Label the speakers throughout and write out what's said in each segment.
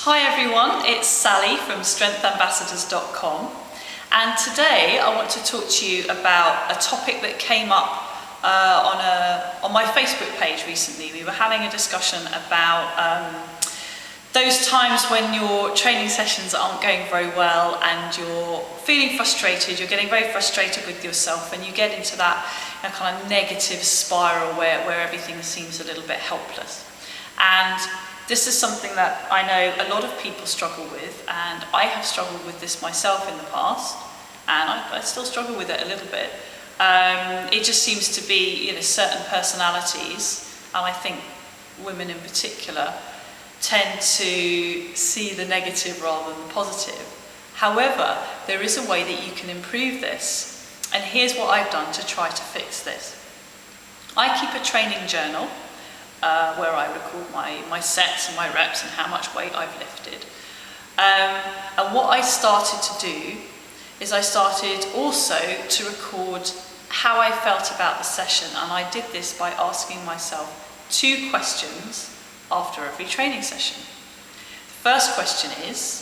Speaker 1: Hi everyone, it's Sally from strengthambassadors.com, and today I want to talk to you about a topic that came up on my Facebook page recently. We were having a discussion about those times when your training sessions aren't going very well and you're feeling frustrated, you're getting very frustrated with yourself, and you get into that kind of negative spiral where everything seems a little bit helpless. And this is something that I know a lot of people struggle with, and I have struggled with this myself in the past, and I still struggle with it a little bit. It just seems to be, certain personalities, and I think women in particular, tend to see the negative rather than the positive. However, there is a way that you can improve this, and here's what I've done to try to fix this. I keep a training journal where I record my sets and my reps and how much weight I've lifted. And what I started to do is I started also to record how I felt about the session, and I did this by asking myself 2 questions after every training session. The first question is,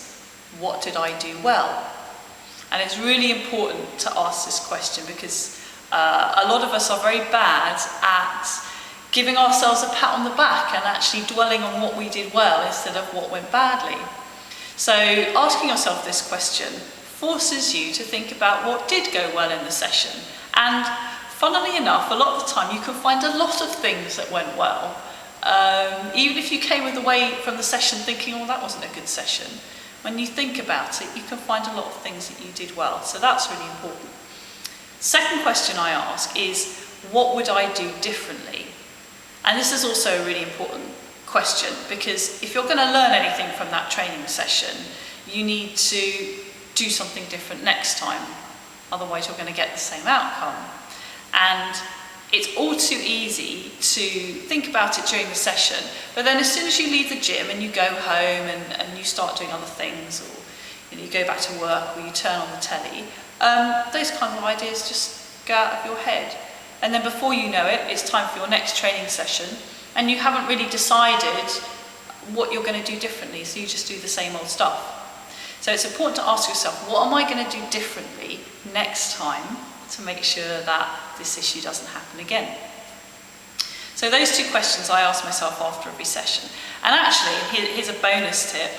Speaker 1: what did I do well? And it's really important to ask this question because a lot of us are very bad at giving ourselves a pat on the back and actually dwelling on what we did well instead of what went badly. So asking yourself this question forces you to think about what did go well in the session. And funnily enough, a lot of the time you can find a lot of things that went well. Even if you came away from the session thinking, oh, that wasn't a good session, when you think about it, you can find a lot of things that you did well. So that's really important. Second question I ask is, what would I do differently? And this is also a really important question, because if you're going to learn anything from that training session, you need to do something different next time. Otherwise, you're going to get the same outcome. And it's all too easy to think about it during the session, but then as soon as you leave the gym and you go home and you start doing other things, or you go back to work or you turn on the telly, those kinds of ideas just go out of your head. And then before you know it, it's time for your next training session, and you haven't really decided what you're going to do differently, so you just do the same old stuff. So it's important to ask yourself, what am I going to do differently next time to make sure that this issue doesn't happen again? So those 2 questions I ask myself after every session. And actually, here's a bonus tip.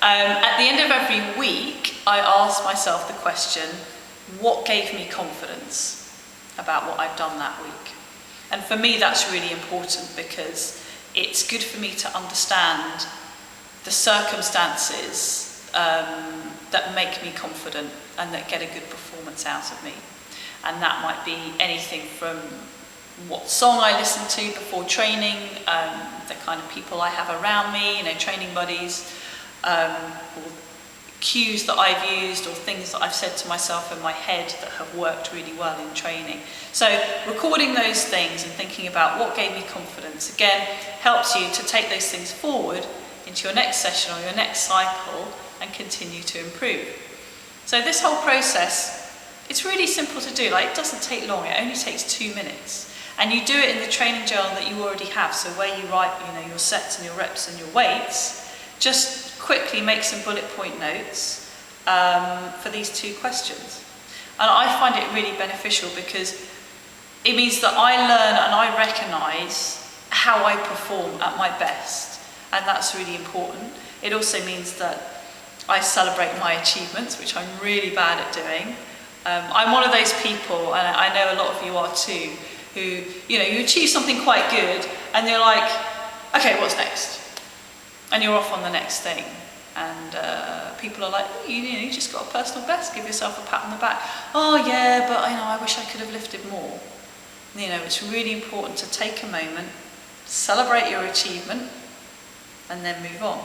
Speaker 1: At the end of every week, I ask myself the question, what gave me confidence about what I've done that week? And for me, that's really important because it's good for me to understand the circumstances that make me confident and that get a good performance out of me. And that might be anything from what song I listen to before training, the kind of people I have around me, training buddies, or cues that I've used, or things that I've said to myself in my head that have worked really well in training. So recording those things and thinking about what gave me confidence, again, helps you to take those things forward into your next session or your next cycle and continue to improve. So this whole process, it's really simple to do. It doesn't take long. It only takes 2 minutes. And you do it in the training journal that you already have. So where you write, your sets and your reps and your weights, just quickly make some bullet point notes for these 2 questions. And I find it really beneficial because it means that I learn and I recognise how I perform at my best. And that's really important. It also means that I celebrate my achievements, which I'm really bad at doing. I'm one of those people, and I know a lot of you are too, who, you achieve something quite good and you're like, okay, what's next? And you're off on the next thing. And people are like, you just got a personal best, give yourself a pat on the back. Oh yeah, but I wish I could have lifted more. It's really important to take a moment, celebrate your achievement, and then move on.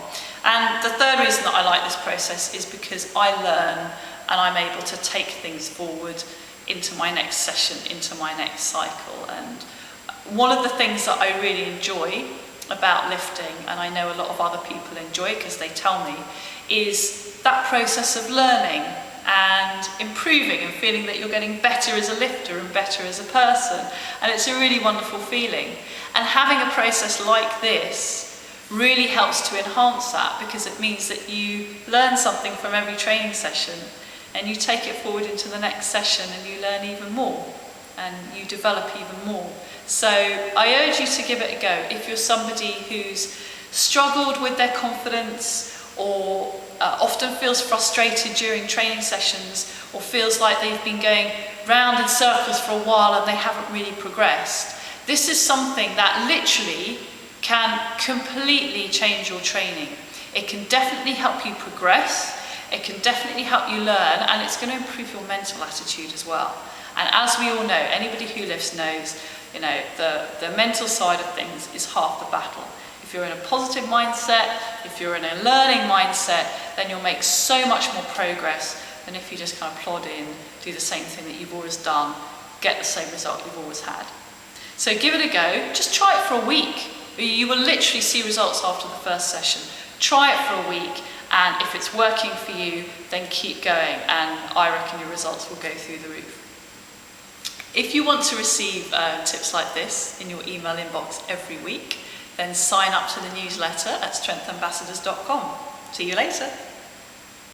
Speaker 1: And the third reason that I like this process is because I learn and I'm able to take things forward into my next session, into my next cycle. And one of the things that I really enjoy about lifting, and I know a lot of other people enjoy it because they tell me, is that process of learning and improving and feeling that you're getting better as a lifter and better as a person. And it's a really wonderful feeling. And having a process like this really helps to enhance that, because it means that you learn something from every training session and you take it forward into the next session and you learn even more and you develop even more. So I urge you to give it a go. If you're somebody who's struggled with their confidence, or often feels frustrated during training sessions, or feels like they've been going round in circles for a while and they haven't really progressed, this is something that literally can completely change your training. It can definitely help you progress, it can definitely help you learn, and it's going to improve your mental attitude as well. And as we all know, anybody who lifts knows, the mental side of things is half the battle. If you're in a positive mindset, if you're in a learning mindset, then you'll make so much more progress than if you just kind of plod in, do the same thing that you've always done, get the same result you've always had. So give it a go. Just try it for a week. You will literally see results after the first session. Try it for a week, and if it's working for you, then keep going, and I reckon your results will go through the roof. If you want to receive tips like this in your email inbox every week, then sign up to the newsletter at strengthambassadors.com. See you later.